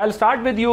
I'll start with you,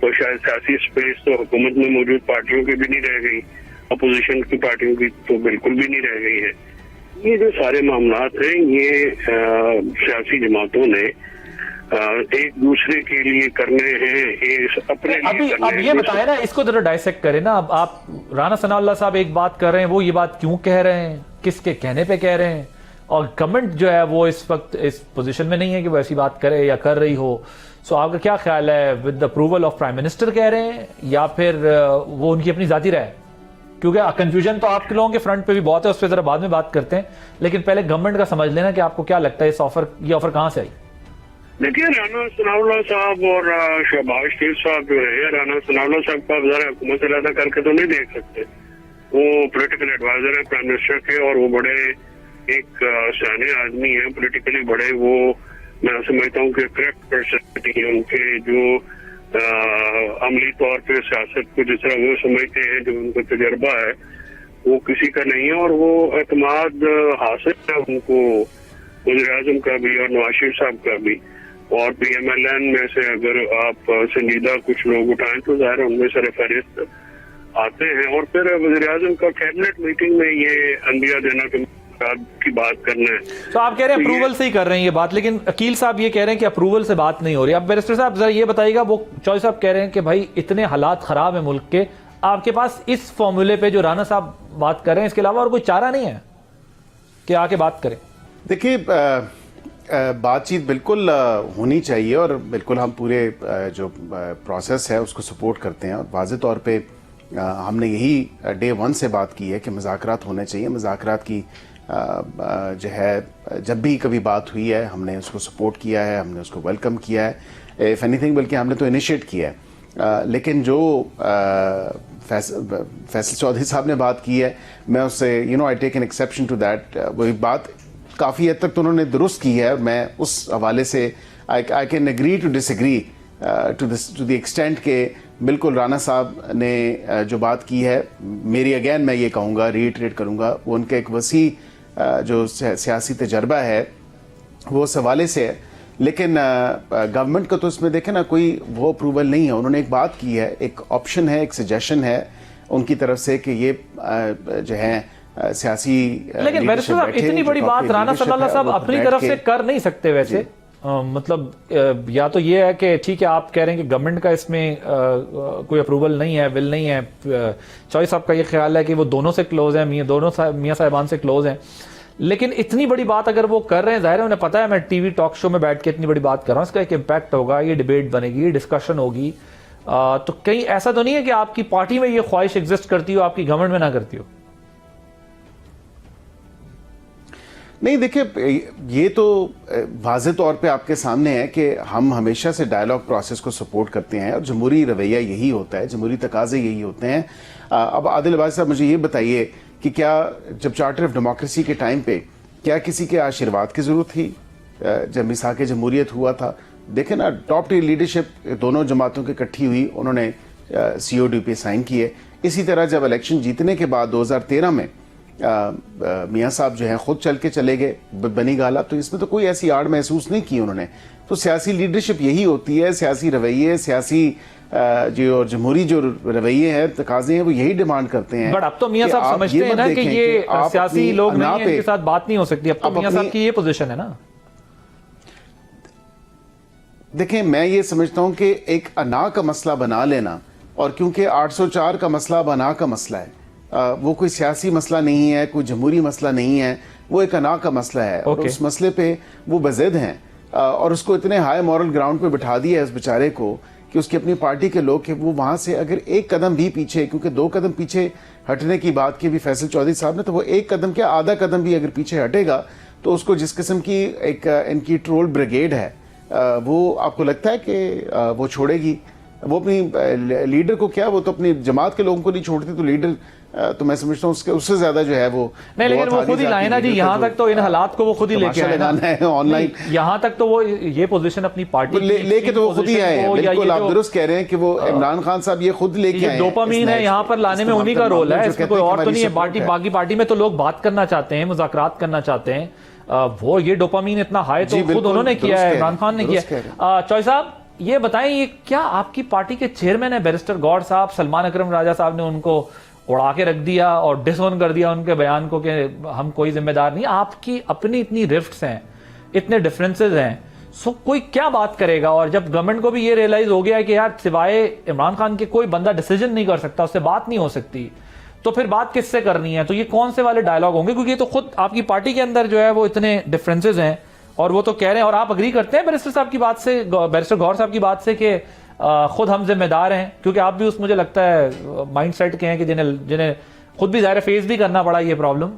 تو شاید سیاسی اسپیس تو حکومت میں موجود پارٹیوں کی بھی نہیں رہ گئی، اپوزیشن کی پارٹیوں کی تو بالکل بھی نہیں رہ گئی ہے. یہ جو سارے معاملات ہیں یہ سیاسی جماعتوں نے ایک دوسرے کے لیے کرنے ہیں، اپنے لیے کرنے اب یہ بتائیں نا، اس کو ذرا ڈائسیکٹ کریں نا. اب آپ رانا ثناء اللہ صاحب ایک بات کر رہے ہیں، وہ یہ بات کیوں کہہ رہے ہیں، کس کے کہنے پہ کہہ رہے ہیں، اور گورنمنٹ جو ہے وہ اس وقت اس پوزیشن میں نہیں ہے کہ وہ ایسی بات کرے یا کر رہی ہو. سو آپ کا کیا خیال ہے، with approval of prime minister کہہ رہے ہیں یا پھر وہ ان کی اپنی ذاتی رائے؟ کیونکہ کنفیوژن تو آپ کے لوگوں کے فرنٹ پہ بھی بہت ہے، اس پہ ذرا بعد میں بات کرتے ہیں، لیکن پہلے گورنمنٹ کا سمجھ لینا کہ آپ کو کیا لگتا ہے یہ آفر کہاں سے آئی؟ دیکھیے، رانا ثناء اللہ صاحب اور شہباز شریف صاحب جو ہے، رانا ثناء اللہ صاحب کو آپ ذرا حکومت سے علیحدہ کر کے تو نہیں دیکھ سکتے. وہ پولیٹیکل ایڈوائزر ہیں پرائم منسٹر کے، اور وہ بڑے ایک سیانے آدمی ہیں، پولیٹیکلی بڑے، وہ میں سمجھتا ہوں کہ کریکٹ پرسنالٹی ہے ان کے، جو عملی طور پہ سیاست کو جس طرح وہ سمجھتے ہیں، جو ان کا تجربہ ہے وہ کسی کا نہیں ہے، اور وہ اعتماد حاصل ہے ان کو وزیر اعظم کا بھی اور نواز شریف صاحب کا بھی. اور پی ایم ایل این میں سے اگر آپ سنجیدہ کچھ لوگ اٹھائیں تو ظاہر ان میں سر فہرست آتے ہیں. اور پھر وزیر اعظم کا کیبنٹ میٹنگ میں یہ عندیہ دینا کی بات کرنا ہے. تو آپ کہہ رہے ہیں اپروول سے ہی کر رہے ہیں یہ بات، لیکن عقیل صاحب یہ کہہ رہے ہیں کہ اپروول سے بات نہیں ہو رہی. اب بیرسٹر صاحب ذرا یہ بتائیے گا، وہ چوہے صاحب کہہ رہے ہیں کہ بھائی اتنے حالات خراب ہیں ملک کے، آپ کے پاس اس فارمولے پہ جو رانا صاحب بات کر رہے ہیں اس کے علاوہ اور کوئی چارہ نہیں ہے کہ آ کے بات کریں؟ دیکھیے، بات چیت بالکل ہونی چاہیے، اور بالکل ہم پورے جو پروسیس ہے اس کو سپورٹ کرتے ہیں، اور واضح طور پہ ہم نے یہی ڈے ون سے بات کی ہے کہ مذاکرات ہونے چاہیے. مذاکرات کی جو ہے جب بھی کبھی بات ہوئی ہے ہم نے اس کو سپورٹ کیا ہے، ہم نے اس کو ویلکم کیا ہے، ایف اینی تھنگ بلکہ ہم نے تو انیشیٹ کیا ہے. لیکن جو فیصل چودھری صاحب نے بات کی ہے، میں اس سے I take an exception to that. وہی بات کافی حد تک تو انہوں نے درست کی ہے. میں اس حوالے سے I can agree to dish agree to the extent کہ بالکل رانا صاحب نے جو بات کی ہے، میری اگین میں یہ کہوں گا، ری ایٹریٹ کروں گا، وہ ان کا ایک وسیع جو سیاسی تجربہ ہے وہ اس حوالے سے ہے. لیکن گورنمنٹ کا تو اس میں دیکھیں نا کوئی وہ اپروول نہیں ہے. انہوں نے ایک بات کی ہے، ایک آپشن ہے، ایک سجیشن ہے ان کی طرف سے کہ یہ جو ہے سیاسی. لیکن بیرسٹر صاحب اتنی بڑی بات رانا ثناء اللہ صاحب اپنی طرف سے کر نہیں سکتے ویسے. مطلب یا تو یہ ہے کہ ٹھیک ہے آپ کہہ رہے ہیں کہ گورنمنٹ کا اس میں کوئی اپروول نہیں ہے، ول نہیں ہے. چوہے صاحب کا یہ خیال ہے کہ وہ دونوں سے کلوز ہیں، دونوں میاں صاحبان سے کلوز ہیں. لیکن اتنی بڑی بات اگر وہ کر رہے ہیں، ظاہر ہے انہیں پتا ہے میں ٹی وی ٹاک شو میں بیٹھ کے اتنی بڑی بات کر رہا ہوں، اس کا ایک امپیکٹ ہوگا، یہ ڈیبیٹ بنے گی، یہ ڈسکشن ہوگی. تو کہیں ایسا تو نہیں ہے کہ آپ کی پارٹی میں یہ خواہش ایگزسٹ کرتی ہو، آپ کی گورنمنٹ میں نہ کرتی ہو؟ نہیں، دیکھیں یہ تو واضح طور پہ آپ کے سامنے ہے کہ ہم ہمیشہ سے ڈائیلاگ پروسیس کو سپورٹ کرتے ہیں، اور جمہوری رویہ یہی ہوتا ہے، جمہوری تقاضے یہی ہوتے ہیں. اب عادل عباسی صاحب مجھے یہ بتائیے کہ کیا جب چارٹر آف ڈیموکریسی کے ٹائم پہ کیا کسی کے آشیرواد کی ضرورت تھی جب میثاق جمہوریت ہوا تھا؟ دیکھیں نا، ٹاپ ٹیئر لیڈرشپ دونوں جماعتوں کی اکٹھی ہوئی، انہوں نے سی او ڈی پہ سائن کیے. اسی طرح جب الیکشن جیتنے کے بعد 2013 میں میاں صاحب جو ہیں خود چل کے چلے گئے بنی گالا، تو اس میں تو کوئی ایسی آڑ محسوس نہیں کی انہوں نے. تو سیاسی لیڈرشپ یہی ہوتی ہے، سیاسی رویے، سیاسی جو جمہوری جو رویے ہیں، تقاضے ہیں، وہ یہی ڈیمانڈ کرتے ہیں. بٹ اب تو میاں صاحب سمجھتے ہیں نا کہ یہ سیاسی لوگ نہیں ہیں، ان کے ساتھ بات نہیں ہو سکتی. اب تو میاں صاحب کی یہ پوزیشن ہے نا. دیکھیں، میں یہ سمجھتا ہوں کہ ایک انا کا مسئلہ بنا لینا، اور کیونکہ 804 کا مسئلہ اب انا کا مسئلہ ہے، وہ کوئی سیاسی مسئلہ نہیں ہے، کوئی جمہوری مسئلہ نہیں ہے، وہ ایک انا کا مسئلہ ہے. اور اس مسئلے پہ وہ بضد ہیں، اور اس کو اتنے ہائی مورل گراؤنڈ پہ بٹھا دیا ہے اس بیچارے کو کہ اس کی اپنی پارٹی کے لوگ کہ وہ وہاں سے اگر ایک قدم بھی پیچھے، کیونکہ 2 قدم پیچھے ہٹنے کی بات کی بھی فیصل چودھری صاحب نے، تو وہ 1 قدم کیا آدھا قدم بھی اگر پیچھے ہٹے گا تو اس کو جس قسم کی ایک ان کی ٹرول بریگیڈ ہے، وہ آپ کو لگتا ہے کہ وہ چھوڑے گی؟ وہ اپنی لیڈر کو کیا، وہ تو اپنی جماعت کے لوگوں کو نہیں چھوڑتی، تو لیڈر تو میں سمجھتا ہوں اس سے زیادہ جو ہے وہ نہیں. لیکن وہ خود ہی لائے نا جی، یہاں تک تو ان حالات کو وہ خود ہی لے کے آئے نا آن لائن. یہاں تک تو وہ یہ پوزیشن اپنی پارٹی لے کے تو وہ خود ہی آئے ہیں. بالکل آپ درست کہہ رہے ہیں کہ وہ عمران خان صاحب یہ خود لے کے آئے ہیں. ڈوپامین ہے یہاں پر لانے میں انہی کا رول ہے، اس میں کوئی اور تو نہیں ہے. باقی پارٹی میں تو لوگ بات کرنا چاہتے ہیں، مذاکرات کرنا چاہتے ہیں. وہ یہ ڈوپامین اتنا ہائی تو خود انہوں نے کیا ہے، عمران خان نے کیا ہے. چوہے صاحب یہ بتائیں یہ کیا آپ کی پارٹی کے چیئرمین ہیں بیرسٹر گور صاحب، سلمان اکرم راجہ صاحب نے ان کو اڑا کے رکھ دیا اور ڈس اون کر دیا ان کے بیان کو کہ ہم کوئی ذمہ دار نہیں. آپ کی اپنی اتنی رفٹس ہیں، اتنے ڈفرینسز ہیں، سو کوئی کیا بات کرے گا؟ اور جب گورنمنٹ کو بھی یہ ریئلائز ہو گیا کہ یار سوائے عمران خان کے کوئی بندہ ڈیسیجن نہیں کر سکتا، اس سے بات نہیں ہو سکتی، تو پھر بات کس سے کرنی ہے؟ تو یہ کون سے والے ڈائلاگ ہوں گے؟ کیونکہ یہ تو خود آپ کی پارٹی کے اندر جو ہے وہ اتنے ڈفرینسز ہیں اور وہ تو کہہ رہے ہیں، اور آپ اگری کرتے ہیں بیرسٹر صاحب کی بات سے، بیرسٹر گور صاحب کی بات سے کہ خود ہم ذمہ دار ہیں، کیونکہ آپ بھی اس مجھے لگتا ہے مائنڈ سیٹ کے ہیں کہ جنہیں خود بھی ظاہر فیس بھی کرنا پڑا یہ پرابلم،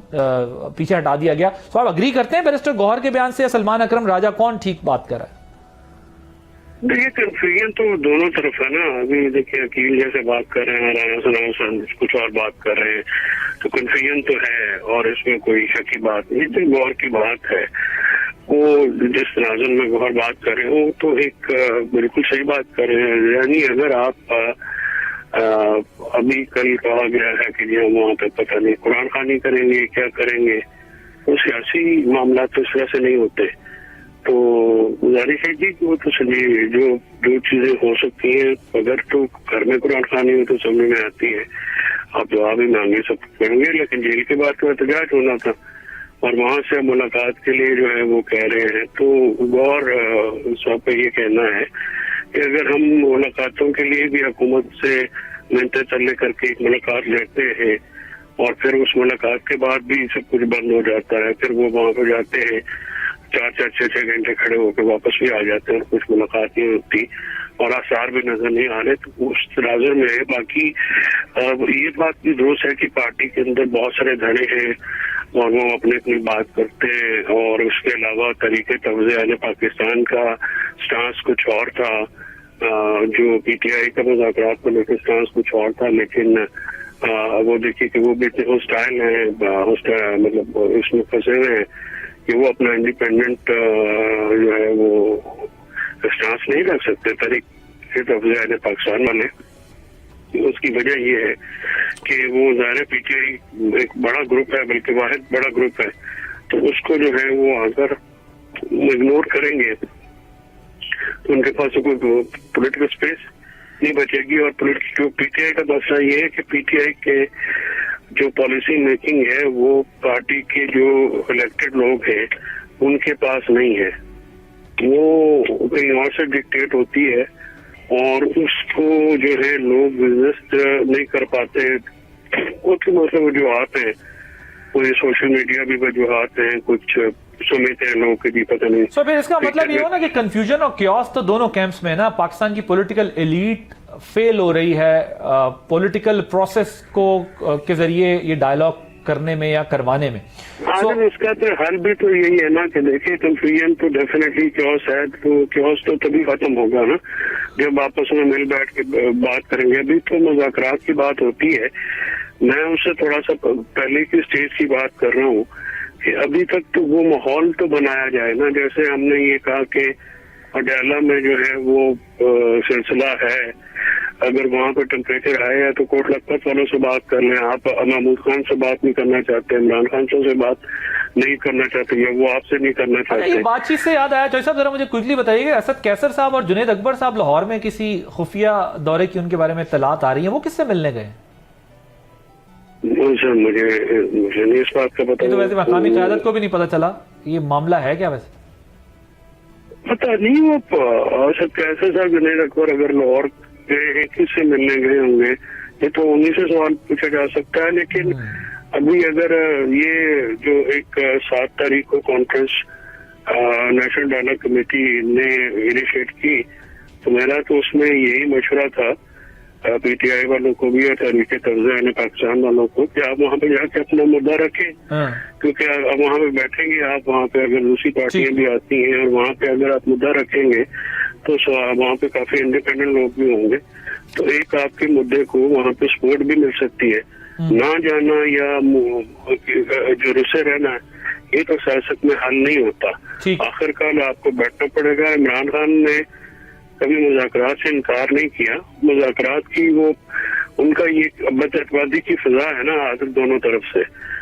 پیچھے ہٹا دیا گیا. تو آپ اگری کرتے ہیں بیرسٹر گوہر کے بیان سے یا سلمان اکرم راجہ کون ٹھیک بات کر رہا ہے؟ دیکھیے کنفیوژن تو دونوں طرف ہے نا. ابھی دیکھیے عقیل جیسے بات کر رہے ہیں، رانا ثنا کچھ اور بات کر رہے ہیں، تو کنفیوژن تو ہے اور اس میں کوئی شک کی بات نہیں. تو غور کی بات ہے، وہ جس تناظر میں غور بات کر رہے ہوں تو ایک بالکل صحیح بات کر رہے ہیں. یعنی اگر آپ ابھی کل کہا گیا ہے کہ ہم وہاں پہ پتہ نہیں قرآن خوانی کریں گے، کیا کریں گے، وہ سیاسی معاملات تو اس طرح سے نہیں ہوتے. تو گزارش ہے جی کہ وہ تو سمجھے جو چیزیں ہو سکتی ہیں، اگر تو گھر میں قرآن خوانی ہو تو سمجھ میں آتی ہے، آپ دعا بھی مانگے سب کریں گے. لیکن جیل کے بعد تو احتجاج ہونا تھا اور وہاں سے ملاقات کے لیے جو ہے وہ کہہ رہے ہیں. تو غور صاحب کا یہ کہنا ہے کہ اگر ہم ملاقاتوں کے لیے بھی حکومت سے منتیں تلے کر کے ایک ملاقات لیتے ہیں اور پھر اس ملاقات کے بعد بھی سب کچھ بند ہو جاتا ہے، پھر وہ وہاں پہ جاتے ہیں 4-6 گھنٹے کھڑے ہو کے واپس بھی آ جاتے ہیں اور کچھ ملاقات نہیں ہوتی اور آثار بھی نظر نہیں آ رہے، تو اس تناظر میں ہے. باقی یہ بات بھی درست ہے کہ پارٹی کے اندر بہت سارے دھڑے ہیں اور وہ اپنی بات کرتے ہیں، اور اس کے علاوہ طریقے توزیع پاکستان کا سٹانس کچھ اور تھا، جو پی ٹی آئی کا مذاکرات کو لے کے سٹانس کچھ اور تھا. لیکن وہ دیکھیے کہ وہ بھی اتنے ہوسٹائل ہیں، مطلب اس میں پھنسے ہوئے ہیں کہ وہ اپنا انڈیپینڈنٹ جو ہے وہ سٹانس نہیں رکھ سکتے طریقے توزیع پاکستان والے. اس کی وجہ یہ ہے کہ وہ ظاہر پی ٹی آئی ایک بڑا گروپ ہے، بلکہ واحد بڑا گروپ ہے، تو اس کو جو ہے وہ اگر اگنور کریں گے تو ان کے پاس کوئی پولیٹیکل اسپیس نہیں بچے گی. اور جو پی ٹی آئی کا مسئلہ یہ ہے کہ پی ٹی آئی کے جو پالیسی میکنگ ہے وہ پارٹی کے جو الیکٹڈ لوگ ہیں ان کے پاس نہیں ہے، وہ کہیں اور سے ڈکٹیٹ ہوتی ہے اور اس کو جو ہے لوگ ریزسٹ نہیں کر پاتے. کچھ مطلب وجوہات ہیں، کوئی سوشل میڈیا بھی وجوہات ہیں، کچھ سمجھتے ہیں لوگ کہ جی پتہ نہیں. سو پھر اس کا مطلب یہ ہو نا کہ کنفیوژن اور کیوس تو دونوں کیمپس میں ہے نا. پاکستان کی پولیٹیکل ایلیٹ فیل ہو رہی ہے پولیٹیکل پروسیس کو کے ذریعے یہ ڈائلاگ کرنے میں یا کروانے میں. اس کا تو حل بھی تو یہی ہے نا کہ دیکھیں کنفیوژن تو ڈیفینیٹلی کیوس ہے، تو کیوس تو تبھی ختم ہوگا نا جب آپس میں مل بیٹھ کے بات کریں گے. ابھی تو مذاکرات کی بات ہوتی ہے. میں اس سے تھوڑا سا پہلے کی سٹیج کی بات کر رہا ہوں کہ ابھی تک تو وہ ماحول تو بنایا جائے نا. جیسے ہم نے یہ کہا کہ اڈیالہ میں جو ہے وہ سلسلہ ہے، اگر وہاں پہ ٹیمپریچر آئے ہے تو کوٹ لکھپت والوں سے بات کر لیں. آپ محمود خان سے بات نہیں کرنا چاہتے، عمران خان سے بات نہیں کرنا چاہتے، یا وہ آپ سے نہیں کرنا چاہتے. یہ بات چیت سے یاد آیا چوہدری صاحب، ذرا مجھے کوئکلی بتائیے کہ اسد کیسر صاحب اور جنید اکبر صاحب لاہور میں کسی خفیہ دورے کی ان کے بارے میں اطلاعات آ رہی ہیں، وہ کس سے ملنے گئے؟ سر مجھے نہیں اس بات کا پتا. یہ تو ویسے مقامی قیادت کو بھی نہیں پتا چلا، یہ معاملہ ہے کیا ویسے؟ پتا نہیں. وہ اسد کیسر صاحب جنید اکبر اگر لاہور گئے ہیں کس سے ملنے گئے ہوں گے یہ تو انہیں سے سوال پوچھا جا سکتا ہے. لیکن ابھی اگر یہ جو ایک 7 تاریخ کو کانفرنس نیشنل ڈائلاگ کمیٹی نے انیشیٹ کی تو میرا تو اس میں یہی مشورہ تھا پی ٹی آئی والوں کو بھی اور تحریک توزیع پاکستان والوں کو کہ آپ وہاں پہ جا کے اپنا مدعا رکھیں، کیونکہ آپ وہاں پہ بیٹھیں گے، آپ وہاں پہ اگر دوسری پارٹیاں بھی آتی ہیں اور وہاں پہ اگر آپ مدعا رکھیں گے تو وہاں پہ کافی انڈیپینڈنٹ لوگ بھی ہوں گے، تو ایک آپ کے مدعے کو وہاں پہ سپورٹ بھی مل سکتی ہے. نہ جانا یا جو رسے رہنا یہ تو سیاست میں حل نہیں ہوتا. آخر کار آپ کو بیٹھنا پڑے گا. عمران خان نے کبھی مذاکرات سے انکار نہیں کیا. مذاکرات کی وہ ان کا یہ بد اعتمادی کی فضا ہے نا دونوں طرف سے،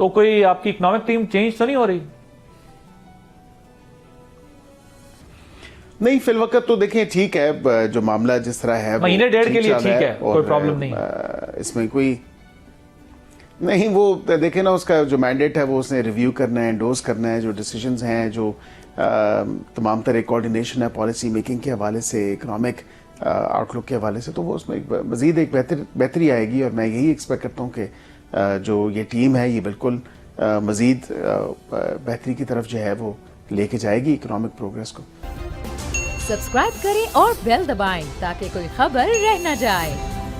تو کوئی آپ کی اکنامک ٹیم چینج تو نہیں ہو رہی؟ نہیں فی الوقت تو دیکھیں ٹھیک ہے، جو معاملہ جس طرح ہے مہینے ڈیڑھ کے لیے چل رہا ٹھیک ہے، کوئی اور پرابلم نہیں اس میں کوئی نہیں، وہ دیکھیں نا اس کا جو مینڈیٹ ہے وہ اس نے ریویو کرنا ہے، انڈورس کرنا ہے، جو ڈیسیجنز ہیں، جو تمام طرح کوآرڈینیشن ہے پالیسی میکنگ کے حوالے سے، اکنامک آؤٹ لک کے حوالے سے، تو وہ اس میں مزید ایک بہتری آئے گی، اور میں یہی ایکسپیکٹ کرتا ہوں کہ جو یہ ٹیم ہے یہ بالکل مزید بہتری کی طرف جو ہے وہ لے کے جائے گی اکنامک پروگریس کو۔ سبسکرائب کریں اور بیل دبائیں تاکہ کوئی خبر رہ نہ جائے۔